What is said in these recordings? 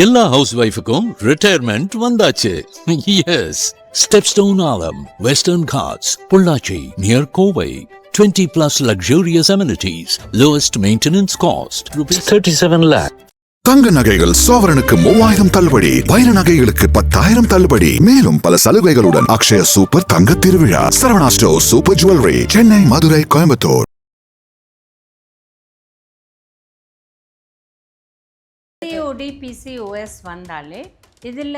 எல்லா ஹவுஸ் ஒய்ஃபுக்கும் ரிட்டையர்மெண்ட் வந்தாச்சு. எஸ், ஸ்டெப்ஸ்டோன் ஆலம், Western Ghats, Pollachi near Kovai. 20+ luxurious amenities, lowest maintenance cost, ₹37 lakh. தங்க நகைகள் சோவரனுக்கு 3000 தள்ளுபடி, வைர நகைகளுக்கு 10,000 தள்ளுபடி, மேலும் பல சலுகைகளுடன் அக்ஷய சூப்பர் தங்க திருவிழா. Saravana store super jewellery, Chennai, Madurai, Coimbatore. PCOD PCOS வந்தாலே இதில்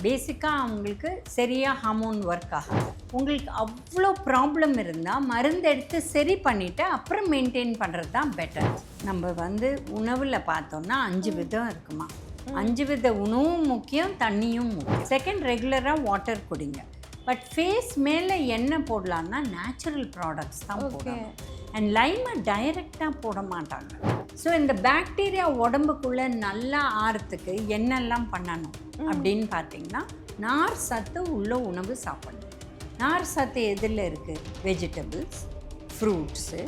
பேசிக்காக அவங்களுக்கு சரியாக ஹார்மோன் ஒர்க் ஆகாது. உங்களுக்கு அவ்வளோ ப்ராப்ளம் இருந்தால் மருந்து எடுத்து சரி பண்ணிவிட்டு அப்புறம் மெயின்டைன் பண்ணுறது தான் பெட்டர். நம்ம உணவில் பார்த்தோம்னா 5 விதம் இருக்குமா. 5 வித உணவும் முக்கியம், தண்ணியும் முக்கியம். செகண்ட், ரெகுலராக வாட்டர் குடிங்க. பட் ஃபேஸ் மேலே எண்ணெய் போடலான்னா நேச்சுரல் ப்ராடக்ட்ஸ் தான் போடணும். அண்ட் லைமை டைரெக்டாக போட மாட்டாங்க. ஸோ இந்த பாக்டீரியா உடம்புக்குள்ளே நல்லா ஆறத்துக்கு என்னெல்லாம் பண்ணணும் அப்படின்னு பார்த்தீங்கன்னா, நார் சத்து உள்ள உணவு சாப்பிடணும். நார் சத்து எதில் இருக்குது? வெஜிடபிள்ஸ், ஃப்ரூட்ஸு,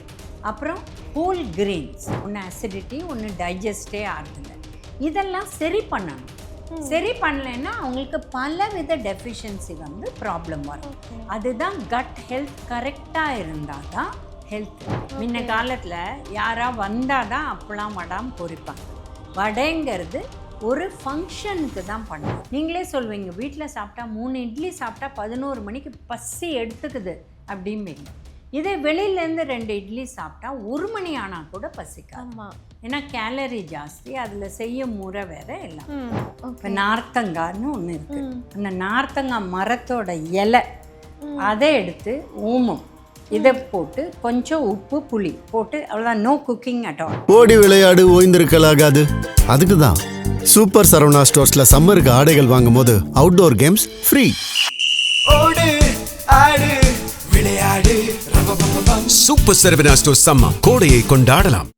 அப்புறம் ஹோல் கிரெயின்ஸ். ஒன்று அசிடிட்டி, ஒன்று டைஜஸ்டே ஆகுதுங்க. இதெல்லாம் சரி பண்ணணும். சரி பண்ணலைன்னா அவங்களுக்கு பலவித டெஃபிஷியன்சி ப்ராப்ளம் வரும். அதுதான் கட் ஹெல்த் கரெக்டாக இருந்தால் தான் ஹெல்த். முன்ன காலத்தில் யாராக வந்தால் தான் அப்பெல்லாம் வடாமல் பொரிப்பாங்க. வடைங்கிறது ஒரு ஃபங்க்ஷனுக்கு தான் பண்ணுவோம். நீங்களே சொல்வீங்க, வீட்டில் சாப்பிட்டா 3 இட்லி சாப்பிட்டா 11 மணிக்கு பசி எடுத்துக்குது அப்படிம்பீங்க. இதே வெளியிலேருந்து 2 இட்லி சாப்பிட்டா 1 மணி ஆனால் கூட பசிக்காது. ஏன்னா கேலரி ஜாஸ்தி, அதில் செய்ய முறை வேற எல்லாம். இப்போ நார்த்தங்காய்னு ஒன்று இருக்குது. அந்த நார்த்தங்காய் மரத்தோட இலை அதை எடுத்து ஓமம் இதை போட்டு கொஞ்சம் உப்பு புளி போட்டு, அவ்வளோதான். No cooking at all. ஓடி விளையாடு, ஓய்ந்திருக்கலாகாது. அதுக்கு தான் சூப்பர் சரவணா ஸ்டோர்ஸ்ல சம்மருக்கு ஆடைகள் வாங்கும் போது அவுட்டோர் கேம்ஸ் ஃப்ரீ. ஓடு ஆடு விளையாடு. சூப்பர் சரவணா ஸ்டோர்ஸ் சம்மர் கோடையை கொண்டாடலாம்.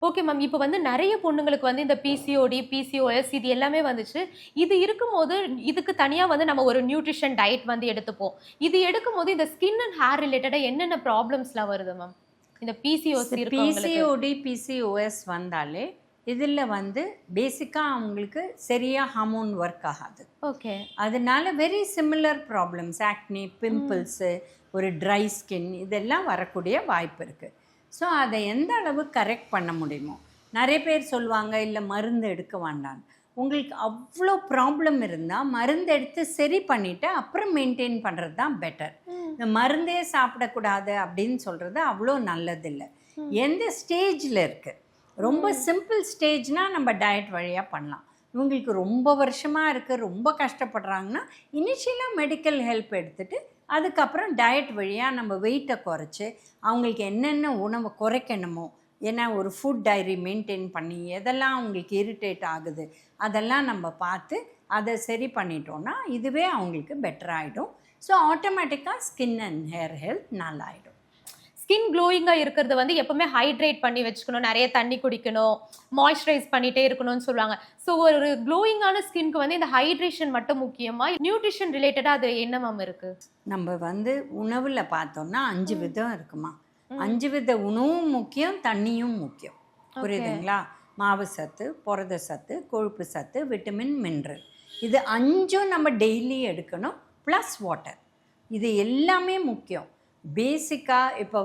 ஓகே மேம், இப்போ நிறைய பொண்ணுங்களுக்கு இந்த பிசிஓடி பிசிஓஎஸ் இது எல்லாமே வந்துச்சு. இது இருக்கும்போது இதுக்கு தனியாக நம்ம ஒரு நியூட்ரிஷன் டயட் எடுத்துப்போம். இது எடுக்கும்போது இந்த ஸ்கின் அண்ட் ஹேர் ரிலேட்டடாக என்னென்ன ப்ராப்ளம்ஸ்லாம் வருது மேம்? இந்த பிசிஓடி பிசிஓஎஸ் வந்தாலே இதில் பேசிக்காக அவங்களுக்கு சரியாக ஹார்மோன் ஒர்க் ஆகாது. ஓகே. அதனால வெரி சிமிலர் ப்ராப்ளம்ஸ், ஆக்னி, பிம்பிள்ஸு, ஒரு ட்ரை ஸ்கின், இதெல்லாம் வரக்கூடிய வாய்ப்பு இருக்குது. ஸோ அதை எந்த அளவு கரெக்ட் பண்ண முடியுமோ. நிறைய பேர் சொல்லுவாங்க, இல்லை மருந்து எடுக்க வேண்டாம். உங்களுக்கு அவ்வளோ ப்ராப்ளம் இருந்தால் மருந்து எடுத்து சரி பண்ணிவிட்டு அப்புறம் மெயின்டைன் பண்ணுறது தான் பெட்டர். இந்த மருந்தே சாப்பிடக்கூடாது அப்படின்னு சொல்கிறது அவ்வளோ நல்லதில்லை. எந்த ஸ்டேஜில் இருக்குது? ரொம்ப சிம்பிள் ஸ்டேஜ்னால் நம்ம டயட் வழியாக பண்ணலாம். இவங்களுக்கு ரொம்ப வருஷமாக இருக்குது, ரொம்ப கஷ்டப்படுறாங்கன்னா இனிஷியலாக மெடிக்கல் ஹெல்ப் எடுத்துகிட்டு அதுக்கப்புறம் டயட் வழியாக நம்ம வெயிட்டை குறைச்சி அவங்களுக்கு என்னென்ன உணவை குறைக்கணுமோ, ஏன்னா ஒரு ஃபுட் டைரி மெயின்டைன் பண்ணி எதெல்லாம் அவங்களுக்கு இரிட்டேட் ஆகுது அதெல்லாம் நம்ம பார்த்து அதை சரி பண்ணிட்டோன்னா இதுவே அவங்களுக்கு பெட்டர் ஆகிடும். ஸோ ஆட்டோமேட்டிக்காக ஸ்கின் அண்ட் ஹேர் ஹெல்த் நல்லாயிடும். ஸ்கின் க்ளோயிங்காக இருக்கிறது எப்பவுமே ஹைட்ரேட் பண்ணி வச்சுக்கணும், நிறைய தண்ணி குடிக்கணும், மாய்ஸ்சரைஸ் பண்ணிகிட்டே இருக்கணும்னு சொல்லுவாங்க. ஸோ ஒரு க்ளோயிங்கான ஸ்கின்க்கு இந்த ஹைட்ரேஷன் மட்டும் முக்கியமாக, நியூட்ரிஷன் ரிலேட்டடாக அது என்ன மேம் இருக்குது? நம்ம உணவில் பார்த்தோம்னா 5 விதம் இருக்குமா. 5 வித உணவும் முக்கியம், தண்ணியும் முக்கியம். புரியுதுங்களா? மாவு சத்து, புரத சத்து, கொழுப்பு சத்து, விட்டமின், மினரல், இது 5ம் நம்ம டெய்லி எடுக்கணும். ப்ளஸ் வாட்டர், இது எல்லாமே முக்கியம். பேசிக்காக இப்போ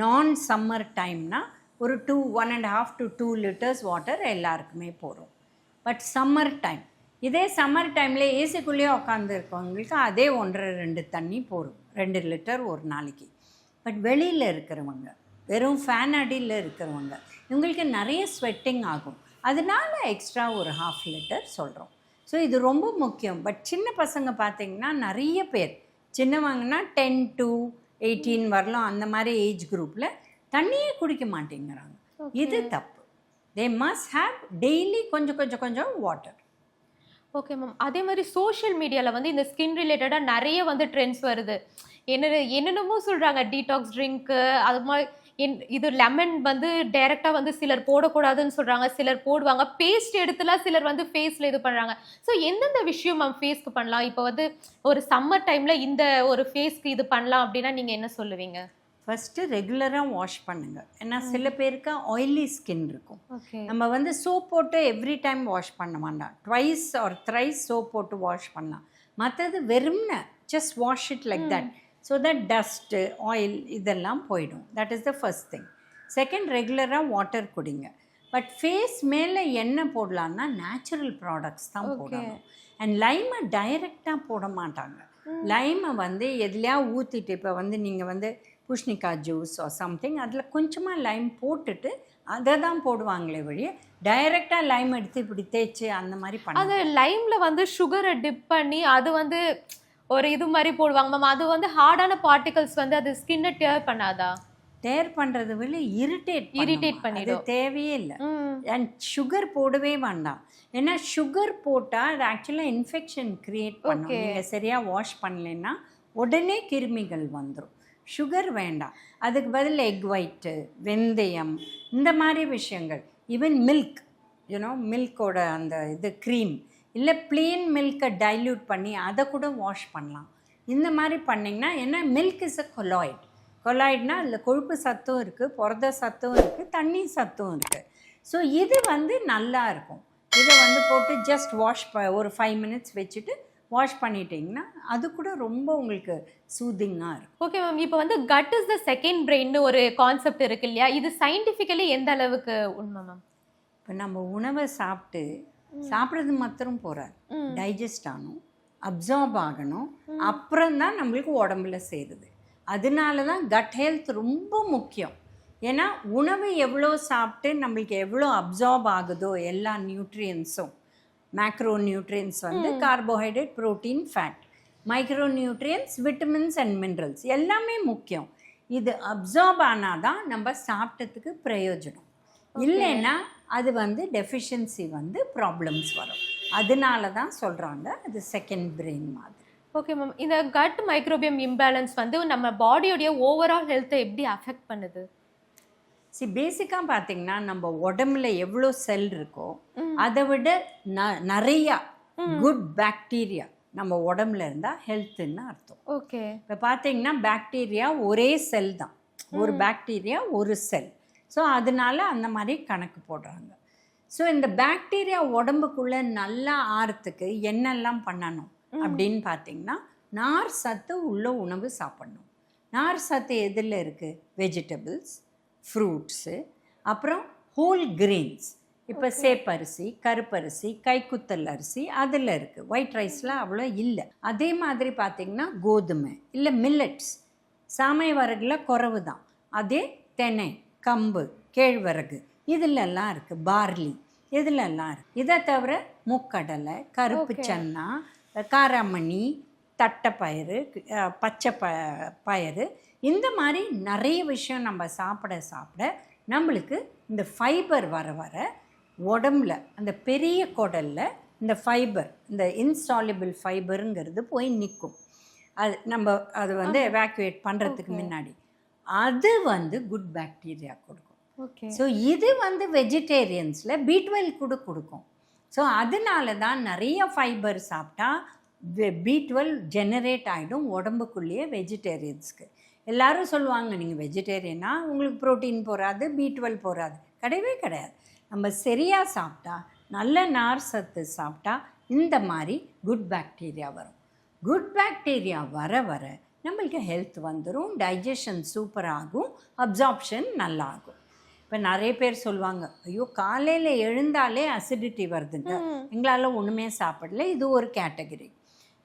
நான் சம்மர் டைம்னா ஒரு 1.5 to 2 liters வாட்டர் எல்லாருக்குமே போகிறோம். பட் சம்மர் டைம், இதே சம்மர் டைமில் ஏசிக்குள்ளேயே உட்காந்துருக்கவங்களுக்கு அதே 1.5-2 தண்ணி போகும், 2 லிட்டர் ஒரு நாளைக்கு. பட் வெளியில் இருக்கிறவங்க, வெறும் ஃபேன் அடியில் இருக்கிறவங்க, இவங்களுக்கு நிறைய ஸ்வெட்டிங் ஆகும். அதனால எக்ஸ்ட்ரா ஒரு 1/2 லிட்டர் சொல்கிறோம். ஸோ இது ரொம்ப முக்கியம். பட் சின்ன பசங்க பார்த்திங்கன்னா நிறைய பேர், சின்னவங்கன்னா 10 to 18 வரலாம், அந்த மாதிரி ஏஜ் குரூப்பில் தண்ணியே குடிக்க மாட்டேங்கிறாங்க. இது தப்பு. தே மஸ்ட் ஹேவ் டெய்லி கொஞ்சம் வாட்டர். Okay ma'am. அதே மாதிரி சோஷியல் மீடியாவில் இந்த ஸ்கின் ரிலேட்டடாக நிறைய ட்ரெண்ட்ஸ் வருது. என்னென்னமோ சொல்கிறாங்க, டீடாக்ஸ் ட்ரிங்க்கு, அது மாதிரி இது லெமன் டைரெக்டாக சிலர் போடக்கூடாதுன்னு சொல்கிறாங்க, சிலர் போடுவாங்க. பேஸ்ட் எடுத்துலாம் சிலர் ஃபேஸில் இது பண்ணுறாங்க. ஸோ எந்தெந்த விஷயம் மேம் ஃபேஸ்க்கு பண்ணலாம்? இப்போ ஒரு சம்மர் டைமில் இந்த ஒரு ஃபேஸ்க்கு இது பண்ணலாம் அப்படின்னா நீங்கள் என்ன சொல்லுவீங்க? ஃபஸ்ட்டு ரெகுலராக வாஷ் பண்ணுங்கள். ஏன்னா சில பேருக்கு ஆயிலி ஸ்கின் இருக்கும். ஓகே. நம்ம வந்து சோப் போட்டு எவ்ரி டைம் வாஷ் பண்ண வேண்டாம். ட்வைஸ் ஆர் த்ரைஸ் சோப் போட்டு வாஷ் பண்ணலாம். மற்றது வெறும்ன just wash it like that. So that dust oil இதெல்லாம் போயிடும். That is the first thing. Second, ரெகுலராக வாட்டர் குடிங்க. பட் ஃபேஸ் மேலே எண்ணெய் போடலான்னா நேச்சுரல் ப்ராடக்ட்ஸ் தான் போடணும். அண்ட் லைமை டைரெக்டாக போட மாட்டாங்க. லைமை வந்து எதுலையா ஊற்றிட்டு, இப்போ வந்து நீங்கள் வந்து பூஷ்ணிக்காய் ஜூஸ் ஆர் சம்திங் அதில் கொஞ்சமாக லைம் போட்டுட்டு அதை தான் போடுவாங்களே வழிய டைரெக்டாக லைம் எடுத்து இப்படி தேய்ச்சி அந்த மாதிரி பண்ண. அது லைமில் வந்து சுகரை டிப் பண்ணி அது வந்து ஒரு இது மாதிரி போடுவாங்க மேம். அது வந்து ஹார்டான பார்ட்டிகல்ஸ் வந்து அது ஸ்கின்னை டேர் பண்ணாதா? டேர் பண்ணுறது விட இரிட்டேட் பண்ணிடும். தேவையே இல்லை. அண்ட் சுகர் போடவே வேண்டாம். ஏன்னா சுகர் போட்டால் அது ஆக்சுவலாக இன்ஃபெக்ஷன் க்ரியேட் பண்ணும். நீங்கள் சரியாக வாஷ் பண்ணலைன்னா உடனே கிருமிகள் வந்துடும். சுகர் வேண்டாம். அதுக்கு பதில் எக் ஒயிட்டு, வெந்தயம், இந்த மாதிரி விஷயங்கள். ஈவன் மில்க், யூனோ மில்கோட அந்த இது க்ரீம், இல்லை ப்ளெயின் மில்கை டைல்யூட் பண்ணி அதை கூட வாஷ் பண்ணலாம். இந்த மாதிரி பண்ணிங்கன்னா, ஏன்னா மில்க் இஸ் அ கொலாய்ட். கொலாய்ட்னா அதில் கொழுப்பு சத்தும் இருக்குது, புரத சத்தும் இருக்குது, தண்ணி சத்தும் இருக்குது. ஸோ இது வந்து நல்லா இருக்கும். இதை வந்து போட்டு ஜஸ்ட் வாஷ் ஒரு 5 minutes வச்சுட்டு வாஷ் பண்ணிட்டீங்கன்னா அது கூட ரொம்ப உங்களுக்கு சூதிங்காக இருக்கும். Okay ma'am. இப்போ வந்து கட் இஸ் த செகண்ட் பிரெயின்னு ஒரு கான்செப்ட் இருக்கு இல்லையா? இது சயின்டிஃபிக்கலி எந்த அளவுக்கு உண்மை மேம்? இப்போ நம்ம உணவை சாப்பிட்றது மாத்திரம் போகிறார், டைஜஸ்ட் ஆகணும், அப்சார்ப் ஆகணும், அப்புறம் தான் நம்மளுக்கு உடம்புல சேருது. அதனால தான் கட் ஹெல்த் ரொம்ப முக்கியம். ஏன்னா உணவு எவ்வளோ சாப்பிட்டு நம்மளுக்கு எவ்வளோ அப்சார்ப் ஆகுதோ எல்லா நியூட்ரியன்ஸும், மேக்ரோ நியூட்ரியன்ஸ் வந்து carbohydrate, protein, fat, micro nutrients, vitamins and minerals எல்லாமே முக்கியம். இது அப்சார்ப் ஆனால் தான் நம்ம சாப்பிட்டதுக்கு பிரயோஜனம். இல்லைன்னா அது வந்து டெஃபிஷியன்சி வந்து ப்ராப்ளம்ஸ் வரும். அதனால தான் சொல்கிறாங்க அது செகண்ட் பிரெயின் மாதிரி. Okay ma'am. இந்த கட் மைக்ரோபியம் இம்பேலன்ஸ் வந்து நம்ம பாடியோடைய ஓவரால் ஹெல்த்தை எப்படி அஃபெக்ட் பண்ணுது? பேசிக்காக பார்த்தீங்கன்னா நம்ம உடம்புல எவ்வளோ செல் இருக்கோ அதை விட நிறையா குட் பாக்டீரியா நம்ம உடம்புல இருந்தால் ஹெல்த்துன்னு அர்த்தம். ஓகே. இப்போ பார்த்தீங்கன்னா பாக்டீரியா ஒரே செல் தான், ஒரு பாக்டீரியா ஒரு செல். ஸோ அதனால அந்த மாதிரி கணக்கு போடுறாங்க. ஸோ இந்த பாக்டீரியா உடம்புக்குள்ளே நல்லா ஆறத்துக்கு என்னெல்லாம் பண்ணணும் அப்படின்னு பார்த்தீங்கன்னா, நார் சத்து உள்ள உணவு சாப்பிடணும். நார் சத்து எதில் இருக்குது? வெஜிடபிள்ஸ், ஃப்ரூட்ஸு, அப்புறம் ஹோல் கிரெயின்ஸ். இப்போ சேப்பரிசி, கருப்பரிசி, கைக்குத்தல் அரிசி அதில் இருக்குது. ஒயிட் ரைஸில் அவ்வளோ இல்லை. அதே மாதிரி பார்த்திங்கன்னா கோதுமை இல்லை மில்லட்ஸ், சாமை வரகுல குறவு தான். அதே தெனை, கம்பு, கேழ்வரகு இதிலெல்லாம் இருக்குது. பார்லி இதிலெல்லாம் இருக்குது. இதை தவிர முக்கடலை, கருப்பு சன்னா, காராமணி, தட்டைப்பயிறு, பச்சை பயிறு, இந்த மாதிரி நிறைய விஷயம் நம்ம சாப்பிட நம்மளுக்கு இந்த ஃபைபர் வர உடம்புல அந்த பெரிய குடலில் இந்த ஃபைபர், இந்த இன்சால்யுபிள் ஃபைபருங்கிறது போய் நிற்கும். அது வந்து எவாக்குவேட் பண்ணுறதுக்கு முன்னாடி அது வந்து குட் பாக்டீரியா கொடுக்கும். ஸோ இது வந்து வெஜிடேரியன்ஸில் B12 கூட கொடுக்கும். ஸோ அதனால தான் நிறைய ஃபைபர் சாப்பிட்டா B12 ஜெனரேட் ஆகிடும் உடம்புக்குள்ளேயே வெஜிடேரியன்ஸ்க்கு. எல்லோரும் சொல்லுவாங்க நீங்கள் வெஜிடேரியனா உங்களுக்கு ப்ரோட்டீன் போகாது, B12 போகாது. கிடையவே கிடையாது. நம்ம சரியாக சாப்பிட்டா, நல்ல நார் சத்து சாப்பிட்டா இந்த மாதிரி குட் பாக்டீரியா வரும். குட் பாக்டீரியா வர நம்மளுக்கு ஹெல்த் வந்துடும், டைஜஷன் சூப்பராகும், அப்சார்ப்ஷன் நல்லாகும். இப்போ நிறைய பேர் சொல்லுவாங்க, ஐயோ காலையில் எழுந்தாலே அசிடிட்டி வருதுங்க, எங்களால் ஒன்றுமே சாப்பிடல. இது ஒரு கேட்டகரி.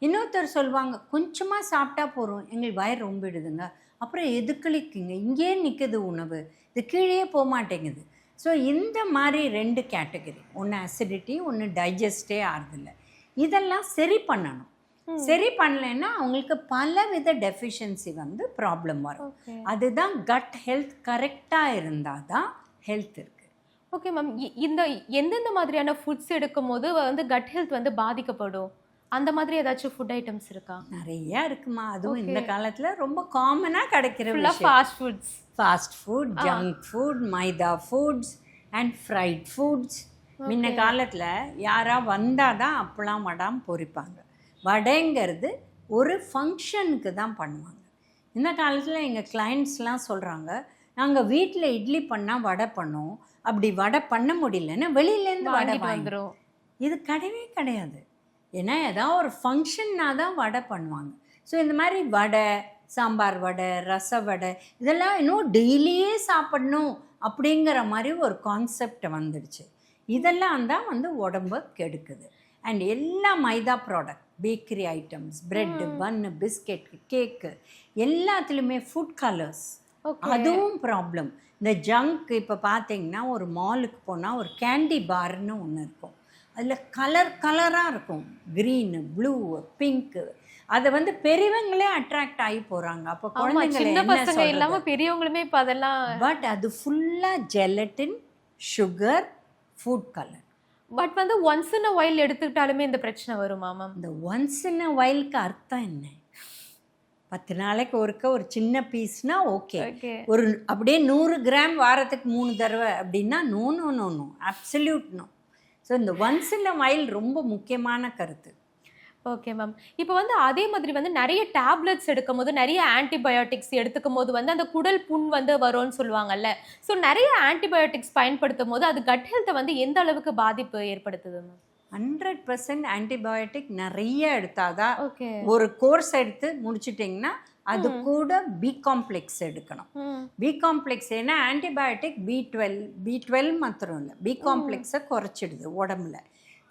இன்னொருத்தர் சொல்லுவாங்க, கொஞ்சமாக சாப்பிட்டா போகிறோம், எங்களுக்கு வயிறு ரொம்பிடுதுங்க, அப்புறம் எதுக்களிக்குங்க, இங்கேயே நிற்குது உணவு, இது கீழே போக மாட்டேங்குது. ஸோ இந்த மாதிரி 2 கேட்டகரி, ஒன்று அசிடிட்டி, ஒன்று டைஜஸ்டே ஆகுதில்ல. இதெல்லாம் சரி பண்ணணும். சரி பண்ணலைன்னா அவங்களுக்கு பலவித டெஃபிஷியன்சி வந்து ப்ராப்ளம் வரும். அதுதான் கட் ஹெல்த் கரெக்டாக இருந்தால் தான் ஹெல்த் இருக்குது. Okay ma'am. இந்த எந்தெந்த மாதிரியான ஃபுட்ஸ் எடுக்கும் போது வந்து கட் ஹெல்த் வந்து பாதிக்கப்படும், அந்த மாதிரி ஏதாச்சும் ஃபுட் ஐட்டம்ஸ் இருக்கா? நிறையா இருக்குமா. அதுவும் இந்த காலத்தில் ரொம்ப காமனாக கிடைக்கிற fast food, junk food, maida foods and freight foods. முன்ன காலத்தில் யாராக வந்தால் தான் அப்பளம் வடாம் பொரிப்பாங்க. வடைங்கிறது ஒரு ஃபங்க்ஷனுக்கு தான் பண்ணுவாங்க. இந்த காலத்தில் எங்கள் கிளைண்ட்ஸ்லாம் சொல்கிறாங்க, நாங்கள் வீட்டில் இட்லி பண்ணால் வடை பண்ணோம், அப்படி வடை பண்ண முடியலன்னா வெளியிலேருந்து வடை வாங்கிட்டு வாங்கி. வந்துரும். இது கிடையவே கிடையாது. ஏன்னா ஏதாவது ஒரு ஃபங்க்ஷன்னா தான் வடை பண்ணுவாங்க. ஸோ இந்த மாதிரி வடை, சாம்பார் வடை, ரச வடை, இதெல்லாம் இன்னும் டெய்லியே சாப்பிடணும் அப்படிங்கிற மாதிரி ஒரு கான்செப்ட் வந்துடுச்சு. இதெல்லாம் தான் வந்து உடம்பை கெடுக்குது. அண்ட் எல்லா மைதா ப்ராடக்ட், பேக்கரி ஐட்டம்ஸ், ப்ரெட்டு, பன்னு, பிஸ்கெட், கேக்கு, எல்லாத்துலேயுமே ஃபுட் கலர்ஸ், அதுவும் ப்ராப்ளம். இந்த ஜங்க் இப்போ பார்த்தீங்கன்னா ஒரு மாலுக்கு போனால் ஒரு கேண்டி பார்னு ஒன்று இருக்கும். அதில் கலராக இருக்கும், க்ரீனு, ப்ளூ, பிங்க்கு. அதை வந்து பெரியவங்களே அட்ராக்ட் ஆகி போகிறாங்க. அப்போ குழந்தைங்க சின்ன என்ன பசங்க சொல்றது? இல்லாம பெரியவங்களுமே இப்ப அதெல்லாம். பட் அது ஃபுல்லாக gelatin, sugar, food colour. But வந்து ஒன்ஸ் இன் அ வைல் எடுத்துக்கிட்டாலுமே இந்த பிரச்சனை வருமா மேம்? இந்த ஒன்ஸ் இன் அ வைல்க்கு அர்த்தம் என்ன? 10 நாளைக்கு ஒருக்க ஒரு சின்ன பீஸ்னா ஓகே. ஒரு அப்படியே 100 கிராம் வாரத்துக்கு 3 தடவை அப்படின்னா no no no no, absolute no. So இந்த ஒன்ஸ் இன் அ வைல் ரொம்ப முக்கியமான கருத்து. Okay ma'am. இப்போ வந்து அதே மாதிரி வந்து நிறைய டேப்லெட்ஸ் எடுக்கும் போது, நிறைய ஆன்டிபயோட்டிக்ஸ் எடுத்துக்கும் போது வந்து அந்த குடல் புண் வந்து வரும்னு சொல்லுவாங்கல்ல. ஸோ நிறைய ஆன்டிபயோட்டிக்ஸ் பயன்படுத்தும் போது அது கட் ஹெல்த்தை வந்து எந்த அளவுக்கு பாதிப்பு ஏற்படுத்துது மேம்? 100% ஆன்டிபயோட்டிக் நிறைய எடுத்தாதான். ஓகே. ஒரு கோர்ஸ் எடுத்து முடிச்சிட்டிங்கன்னா அது கூட பி காம்ப்ளெக்ஸ் எடுக்கணும். பி காம்ப்ளெக்ஸ் ஏன்னா ஆன்டிபயோட்டிக் B12 மாத்திரம் இல்லை, பி காம்ப்ளெக்ஸை குறைச்சிடுது உடம்புல.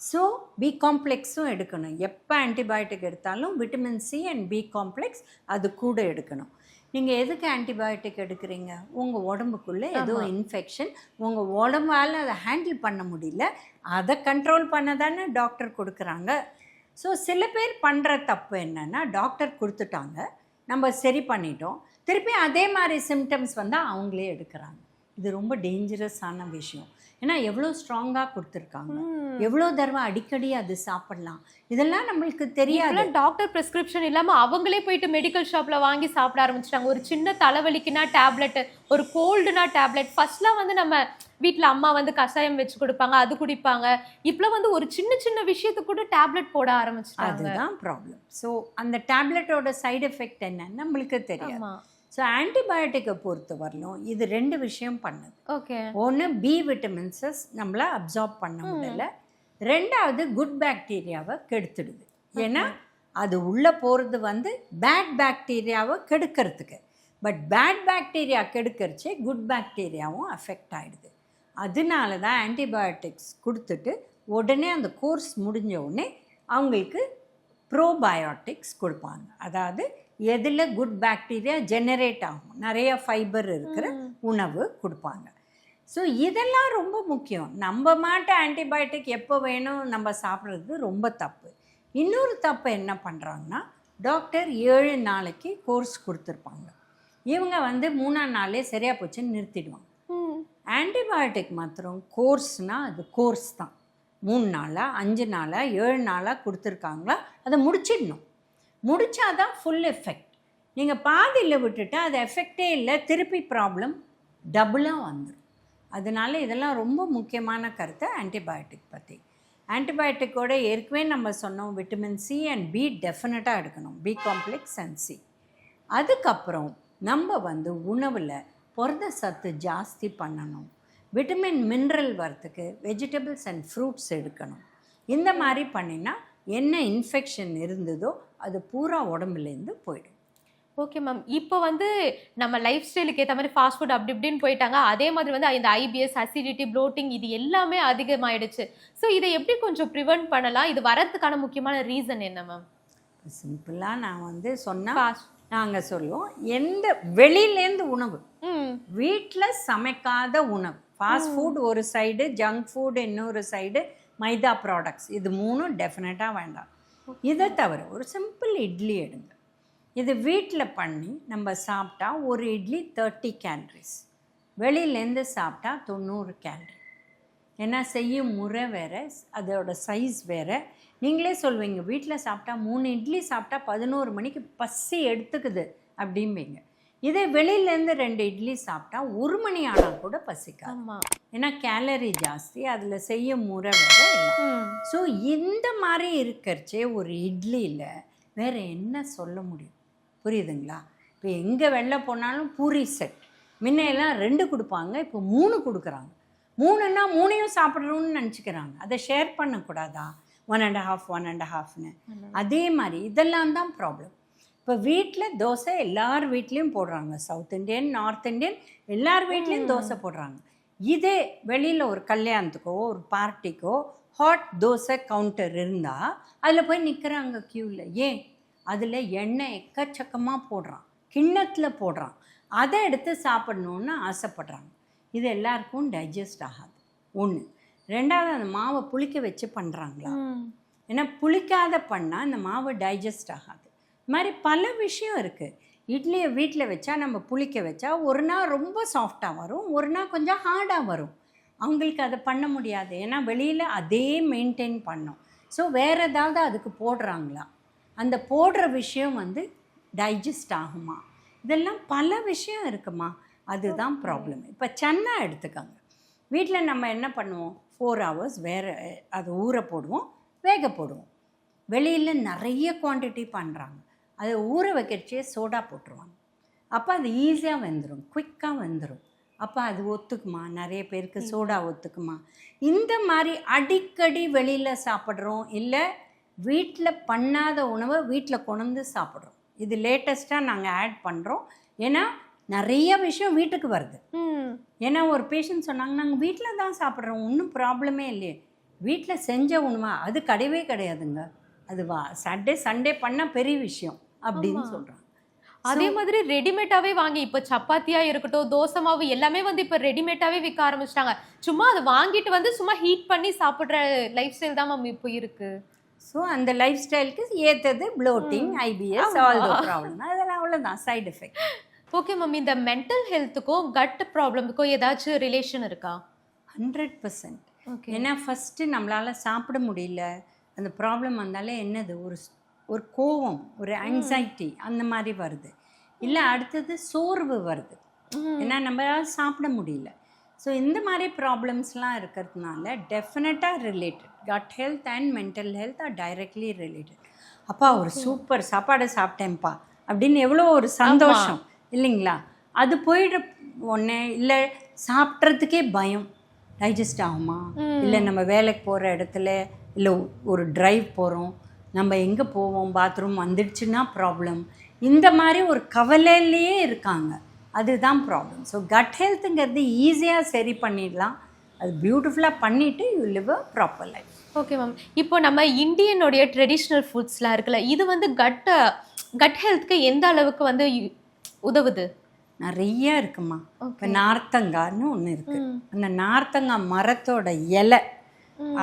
ஸோ பி காம்ப்ளெக்ஸும் எடுக்கணும். எப்போ ஆன்டிபயோட்டிக் எடுத்தாலும் vitamin C and B complex அது கூட எடுக்கணும். நீங்கள் எதுக்கு ஆன்டிபயோட்டிக் எடுக்கிறீங்க? உங்கள் உடம்புக்குள்ளே ஏதோ இன்ஃபெக்ஷன், உங்கள் உடம்பால் அதை ஹேண்டில் பண்ண முடியல, அதை கண்ட்ரோல் பண்ண தானே டாக்டர் கொடுக்குறாங்க. ஸோ சில பேர் பண்ணுற தப்பு என்னென்னா, டாக்டர் கொடுத்துட்டாங்க, நம்ம சரி பண்ணிட்டோம், திருப்பி அதே மாதிரி சிம்டம்ஸ் வந்தால் அவங்களே எடுக்கிறாங்க. இது ரொம்ப டேஞ்சரஸான விஷயம். ஏன்னா எவ்வளோ ஸ்ட்ராங்காக கொடுத்துருக்காங்க, எவ்வளோ தடவை அடிக்கடி அது சாப்பிடலாம், இதெல்லாம் நம்மளுக்கு தெரியாது. டாக்டர் பிரிஸ்கிரிப்ஷன் இல்லாமல் அவங்களே போயிட்டு மெடிக்கல் ஷாப்பில் வாங்கி சாப்பிட ஆரம்பிச்சிட்டாங்க. ஒரு சின்ன தலைவலிக்குனா டேப்லெட், ஒரு கோல்டுனா டேப்லெட். ஃபர்ஸ்ட்லாம் வந்து நம்ம வீட்டில் அம்மா வந்து கஷாயம் வச்சு கொடுப்பாங்க, அது குடிப்பாங்க. இப்போ வந்து ஒரு சின்ன சின்ன விஷயத்துக்கு கூட டேப்லெட் போட ஆரம்பிச்சிட்டாங்க. அதுதான் ப்ராப்ளம். ஸோ அந்த டேப்லெட்டோட சைடு எஃபெக்ட் என்னன்னு நம்மளுக்கு தெரியாது. ஸோ ஆன்டிபயோட்டிக்கை பொறுத்த வரலும் இது 2 விஷயம் பண்ணுது. ஓகே. ஒன்று பி விட்டமின்ஸஸ் நம்மளை அப்சார்ப் பண்ண முடியல, 2வது குட் பாக்டீரியாவை கெடுத்துடுது. ஏன்னா அது உள்ளே போகிறது வந்து பேட் பாக்டீரியாவை கெடுக்கிறதுக்கு. பட் பேட் பாக்டீரியா கெடுக்கிறச்சே குட் பாக்டீரியாவும் அஃபெக்ட் ஆகிடுது. அதனால தான் ஆன்டிபயோட்டிக்ஸ் கொடுத்துட்டு உடனே அந்த கோர்ஸ் முடிஞ்ச உடனே அவங்களுக்கு ப்ரோபயோட்டிக்ஸ் கொடுப்பாங்க. அதாவது எதில் குட் பாக்டீரியா ஜெனரேட் ஆகும், நிறைய ஃபைபர் இருக்கிற உணவு கொடுப்பாங்க. ஸோ இதெல்லாம் ரொம்ப முக்கியம். நம்ம மாட்ட ஆன்டிபயோட்டிக் எப்போ வேணும் நம்ம சாப்பிட்றது ரொம்ப தப்பு. இன்னொரு தப்பு என்ன பண்ணுறாங்கன்னா, டாக்டர் 7 நாளைக்கு கோர்ஸ் கொடுத்துருப்பாங்க, இவங்க வந்து 3ஆம் நாளே சரியாக போச்சுன்னு நிறுத்திடுவாங்க. ஆன்டிபயோட்டிக் மாத்திரம் கோர்ஸ்னால் அது கோர்ஸ் தான். 3 நாளா 5 நாளா 7 நாளாக கொடுத்துருக்காங்களா அதை முடிச்சிடணும். முடித்தாதான் ஃபுல் எஃபெக்ட். நீங்கள் பாதியில் விட்டுட்டு அது எஃபெக்டே இல்லை, திருப்பி ப்ராப்ளம் டபுளாக வந்துடும். அதனால இதெல்லாம் ரொம்ப முக்கியமான கருத்து ஆன்டிபயோட்டிக் பற்றி. ஆன்டிபயோட்டிக்கோட ஏற்கனவே நம்ம சொன்னோம், விட்டமின் சி அண்ட் பி டெஃபினட்டாக எடுக்கணும், பி காம்ப்ளெக்ஸ் அண்ட் சி. அதுக்கப்புறம் நம்ம வந்து உணவில் புரத சத்து ஜாஸ்தி பண்ணணும். விட்டமின் மினரல் வரத்துக்கு வெஜிடபிள்ஸ் அண்ட் ஃப்ரூட்ஸ் எடுக்கணும். இந்த மாதிரி பண்ணினா என்ன இன்ஃபெக்ஷன் இருந்ததோ அது பூரா உடம்புலேருந்து போயிடும். Okay ma'am. இப்போ வந்து நம்ம லைஃப் ஸ்டைலுக்கு ஏற்ற மாதிரி ஃபாஸ்ட் ஃபுட் அப்படி இப்படின்னு போயிட்டாங்க. அதே மாதிரி வந்து இந்த ஐபிஎஸ், அசிடிட்டி, ப்ளோட்டிங் இது எல்லாமே அதிகமாயிடுச்சு. ஸோ இதை எப்படி கொஞ்சம் ப்ரிவென்ட் பண்ணலாம்? இது வரதுக்கான முக்கியமான ரீசன் என்ன மேம்? சிம்பிளாக நான் வந்து சொன்னால் நாங்கள் சொல்லுவோம், எந்த வெளியிலேருந்து உணவு, வீட்டில் சமைக்காத உணவு, ஃபாஸ்ட் ஃபுட் ஒரு சைடு, ஜங்க் ஃபுட் இன்னொரு சைடு, மைதா ப்ராடக்ட்ஸ், இது 3ம் டெஃபினட்டாக வேண்டாம். இதை தவிர ஒரு சிம்பிள் இட்லி எடுங்க. இது வீட்டில் பண்ணி நம்ம சாப்பிட்டா ஒரு இட்லி 30 கேலரிஸ், வெளியிலேருந்து சாப்பிட்டா 90 கேலரி. ஏன்னா செய்யும் முறை வேறு, அதோட சைஸ் வேறு. நீங்களே சொல்வீங்க, வீட்டில் சாப்பிட்டா 3 இட்லி சாப்பிட்டா 11 மணிக்கு பசி எடுத்துக்குது அப்படிம்பீங்க. இதே வெளியிலேருந்து 2 இட்லி சாப்பிட்டா 1 மணி ஆனால் கூட பசிக்காது. ஏன்னா கேலரி ஜாஸ்தி, அதில் செய்ய முறை வேறு இல்லை. ஸோ இந்த மாதிரி இருக்கிறச்சே ஒரு இட்லியில் வேறு என்ன சொல்ல முடியும்? புரியுதுங்களா? இப்போ எங்கே வெளில போனாலும் பூரி செட், முன்னையெல்லாம் 2 கொடுப்பாங்க, இப்போ 3 கொடுக்குறாங்க. 3ன்னா 3ஐயும் சாப்பிட்றோன்னு நினச்சிக்கிறாங்க. அதை ஷேர் பண்ணக்கூடாதா, 1.5 1.5ன்னு. அதே மாதிரி இதெல்லாம் தான் ப்ராப்ளம். இப்போ வீட்டில் தோசை எல்லார் வீட்லேயும் போடுறாங்க, சவுத் இண்டியன் நார்த் இண்டியன் எல்லார் வீட்லேயும் தோசை போடுறாங்க. இதே வெளியில் ஒரு கல்யாணத்துக்கோ ஒரு பார்ட்டிக்கோ ஹாட் தோசை கவுண்டர் இருந்தால் அதில் போய் நிற்கிறாங்க க்யூவில். ஏன்? அதில் எண்ணெய் எக்கச்சக்கமாக போடுறான், கிண்ணத்தில் போடுறான், அதை எடுத்து சாப்பிடணுன்னு ஆசைப்படுறாங்க. இது எல்லாருக்கும் டைஜஸ்ட் ஆகாது. 1. 2வது, அந்த மாவை புளிக்க வச்சு பண்ணுறாங்களா? ஏன்னா புளிக்காத பண்ணால் அந்த மாவு டைஜஸ்ட் ஆகாது. இது மாதிரி பல விஷயம் இருக்குது. இட்லியை வீட்டில் வச்சா நம்ம புளிக்க வச்சா ஒரு நாள் ரொம்ப சாஃப்டாக வரும், ஒரு நாள் கொஞ்சம் ஹார்டாக வரும். அவங்களுக்கு அதை பண்ண முடியாது, ஏன்னா வெளியில் அதே மெயின்டைன் பண்ணோம். ஸோ வேறு ஏதாவது அதுக்கு போடுறாங்களா? அந்த போடுற விஷயம் டைஜஸ்ட் ஆகுமா? இதெல்லாம் பல விஷயம் இருக்குமா, அதுதான் ப்ராப்ளம். இப்போ சன்னா எடுத்துக்கோங்க. வீட்டில் நம்ம என்ன பண்ணுவோம், 4 hours வேறு அது ஊற போடுவோம், வேக போடுவோம். வெளியில் நிறைய குவான்டிட்டி பண்ணுறாங்க, அதை ஊற வைக்கிறச்சே சோடா போட்டுருவாங்க. அப்போ அது ஈஸியாக வெந்துடும், குயிக்காக வெந்துடும். அப்போ அது ஒத்துக்குமா? நிறைய பேருக்கு சோடா ஒத்துக்குமா? இந்த மாதிரி அடிக்கடி வெளியில் சாப்பிட்றோம், இல்லை வீட்டில் பண்ணாத உணவை வீட்டில் கொண்டு சாப்பிட்றோம். இது லேட்டஸ்ட்டாக நாங்கள் ஆட் பண்ணுறோம். ஏன்னா நிறைய விஷயம் வீட்டுக்கு வருது. ஏன்னா ஒரு பேஷண்ட் சொன்னாங்க, நாங்கள் வீட்டில் தான் சாப்பிட்றோம், ஒன்றும் ப்ராப்ளமே இல்லையே. வீட்டில் செஞ்ச உணவா? அது கிடையவே கிடையாதுங்க. அது சாட்டர்டே சண்டே பண்ணால் பெரிய விஷயம் அப்படின்னு சொல்கிறாங்க. அதே மாதிரி ரெடிமேடாவே வாங்கி, இப்போ சப்பாத்தியா இருக்கட்டும், தோசை மாவு எல்லாமே இப்போ ரெடிமேடாவே விற்க ஆரம்பிச்சிட்டாங்க. சும்மா அதை வாங்கிட்டு சும்மா ஹீட் பண்ணி சாப்பிட்ற லைஃப் ஸ்டைல் தான் மேம் இப்போ இருக்கு. ஸோ அந்த லைஃப் ஸ்டைலுக்கு ஏற்றது bloating, IBS, all the problem. அதெல்லாம் அவ்வளோதான் சைடு எஃபெக்ட். ஓகே மேம், இந்த மென்டல் ஹெல்த்துக்கும் கட் ப்ராப்ளமுக்கும் ஏதாச்சும் ரிலேஷன் இருக்கா? 100%. ஏன்னா ஃபஸ்ட்டு நம்மளால் சாப்பிட முடியல, அந்த ப்ராப்ளம் வந்தாலே என்னது, ஒரு கோவம், ஒரு ஆங்ஸைட்டி அந்த மாதிரி வருது. இல்லை அடுத்தது சோர்வு வருது, ஏன்னா நம்மளால் சாப்பிட முடியல. ஸோ இந்த மாதிரி ப்ராப்ளம்ஸ்லாம் இருக்கிறதுனால டெஃபினட்டாக related. Gut health and mental health are directly related. அப்பா ஒரு சூப்பர் சாப்பாடு சாப்பிட்டேன்ப்பா அப்படின்னு எவ்வளோ ஒரு சந்தோஷம் இல்லைங்களா? அது போயிடுற ஒன்றே. இல்லை சாப்பிட்றதுக்கே பயம், டைஜஸ்ட் ஆகுமா? இல்லை நம்ம வேலைக்கு போகிற இடத்துல, இல்லை ஒரு டிரைவ் போகிறோம், நம்ம எங்கே போவோம், பாத்ரூம் வந்துடுச்சுன்னா ப்ராப்ளம். இந்த மாதிரி ஒரு கவலையிலேயே இருக்காங்க, அதுதான் ப்ராப்ளம். ஸோ கட் ஹெல்த்துங்கிறது ஈஸியாக சரி பண்ணிடலாம். அது பியூட்டிஃபுல்லாக பண்ணிவிட்டு you live a proper life. Okay ma'am, இப்போ நம்ம இந்தியனுடைய ட்ரெடிஷ்னல் ஃபுட்ஸ்லாம் இருக்குல்ல, இது கட் ஹெல்த்துக்கு எந்த அளவுக்கு உதவுது? நிறைய இருக்குமா. இப்போ நார்த்தங்கான்னு ஒன்று இருக்குது. அந்த நார்த்தங்காய் மரத்தோட இலை,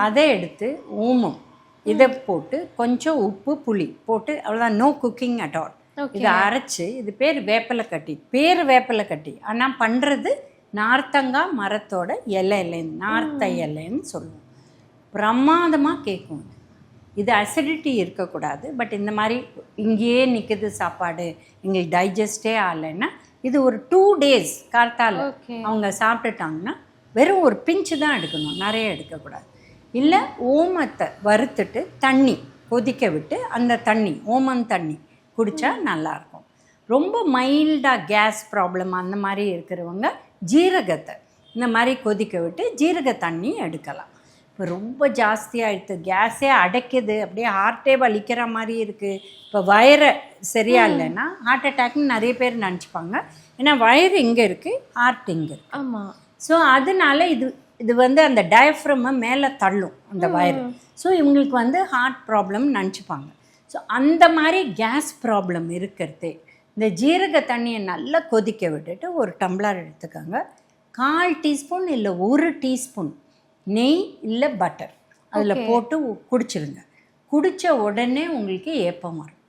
அதை எடுத்து ஓமம் இதை போட்டு கொஞ்சம் உப்பு புளி போட்டு, அவ்வளோதான், நோ குக்கிங் அட் ஆல். இதை அரைச்சி, இது பேர் வேப்பிலை கட்டி, ஆனால் பண்ணுறது நார்த்தங்காய் மரத்தோட இலையிலேருந்து, நார்த்த இலைன்னு சொல்லுவோம். பிரமாதமாக கேட்கும். இது அசிடிட்டி இருக்கக்கூடாது. பட் இந்த மாதிரி இங்கேயே நிற்குது சாப்பாடு, எங்களுக்கு டைஜஸ்டே ஆகலைன்னா, இது ஒரு 2 days கார்த்தால் அவங்க சாப்பிட்டுட்டாங்கன்னா வெறும் ஒரு பிஞ்சு தான் எடுக்கணும், நிறைய எடுக்கக்கூடாது. இல்லை ஓமத்தை வறுத்துட்டு தண்ணி கொதிக்க விட்டு அந்த தண்ணி, ஓமம் தண்ணி குடித்தா நல்லாயிருக்கும். ரொம்ப மைல்டாக கேஸ் ப்ராப்ளம் அந்த மாதிரி இருக்கிறவங்க ஜீரகத்தை இந்த மாதிரி கொதிக்க விட்டு ஜீரக தண்ணி எடுக்கலாம். இப்போ ரொம்ப ஜாஸ்தியாகிடுது, கேஸே அடைக்குது, அப்படியே ஹார்ட்டே வலிக்கிற மாதிரி இருக்குது. இப்போ வயிறு சரியா இல்லைன்னா ஹார்ட் அட்டாக்னு நிறைய பேர் நினச்சிப்பாங்க. ஏன்னா வயிறு இங்கே இருக்குது, ஹார்ட் இங்கே இருக்குது. ஆமாம். ஸோ அதனால இது அந்த டயஃப்ரமை மேலே தள்ளும் அந்த வயிறு. ஸோ இவங்களுக்கு ஹார்ட் ப்ராப்ளம் நினச்சிப்பாங்க. ஸோ அந்த மாதிரி கேஸ் ப்ராப்ளம் இருக்கிறதே இந்த ஜீரக தண்ணியை நல்லா கொதிக்க விட்டுட்டு ஒரு டம்ளர் எடுத்துக்கோங்க. 1/4 டீஸ்பூன் இல்லை 1 டீஸ்பூன் நெய் இல்லை பட்டர் அதில் போட்டு குடிச்சிருங்க. குடித்த உடனே உங்களுக்கு ஏப்பம் வரும்,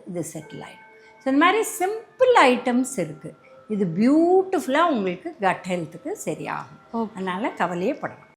இது செட்டில் ஆகிடும். ஸோ இந்த மாதிரி சிம்பிள் ஐட்டம்ஸ் இருக்குது. இது பியூட்டிஃபுல்லாக உங்களுக்கு கட் ஹெல்த்துக்கு சரியாகும். அதனால் கவலையே படலாம்.